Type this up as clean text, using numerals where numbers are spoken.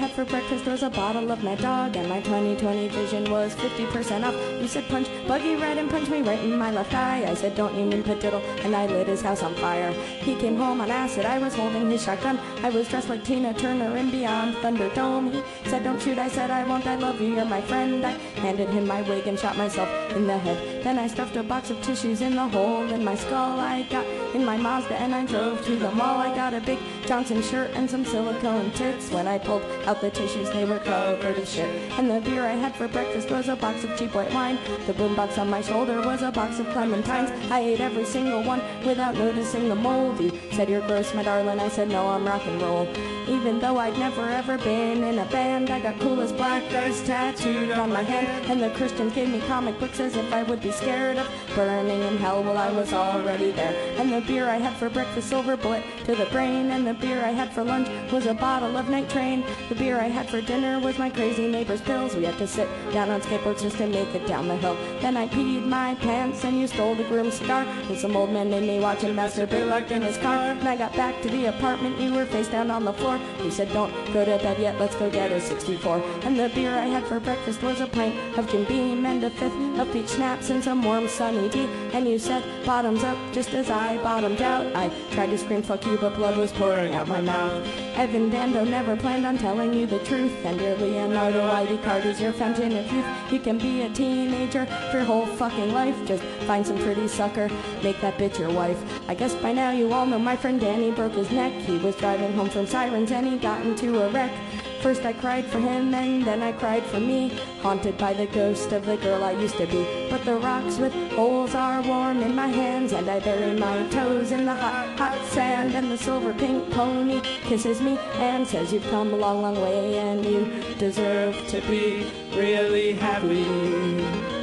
had for breakfast was a bottle of Mad Dog, and my 20/20 vision was 50% off. You said punch Buggy Red and punch me right in my left eye. I said don't you mean padiddle, and I lit his house on fire. He came home on acid, I was holding his shotgun. I was dressed like Tina Turner in Beyond Thunderdome. He said don't shoot, I said I won't, I love you, you're my friend. I handed him my wig and shot myself in the head. Then I stuffed a box of tissues in the hole in my skull. I got in my Mazda and I drove to the mall. I got a big Johnson shirt and some silicone tits. When I pulled out the tissues, they were covered in shit. And the beer I had for breakfast was a box of cheap white wine. The boombox on my shoulder was a box of clementines. I ate every single one without noticing the mold. You said you're gross, my darling. I said no, I'm rock and roll. Even though I'd never ever been in a band, I got cool as black guys tattooed on my hand. And the Christians gave me comic books as if I would be scared of burning in hell. Well, I was already there. And the beer I had for breakfast, silver bullet to the brain. And the beer I had for lunch was a bottle of Night Train. The beer I had for dinner was my crazy neighbor's pills. We had to sit down on skateboards just to make it down the hill. Then I peed my pants and you stole the groom's cigar. And some old man made me watch him masturbate like in his car. And I got back to the apartment, you were face down on the floor. You said don't go to bed yet, let's go get a 64. And the beer I had for breakfast was a pint of Jim Beam and a fifth of peach schnapps and some warm sunny tea. And you said bottoms up just as I bottomed out. I tried to scream fuck you, but blood was pouring out my mouth. Evan Dando never planned on telling you the truth. And dear Leonardo ID card is your fountain of youth. You can be a teenager for your whole fucking life. Just find some pretty sucker, make that bitch your wife. I guess by now you all know my friend Danny broke his neck. He was driving home from Sirens and he got into a wreck. First I cried for him and then I cried for me, haunted by the ghost of the girl I used to be. But the rocks with holes are warm in my hands, and I bury my toes in the hot, hot sand. And the silver pink pony kisses me and says you've come a long, long way and you deserve to be really happy.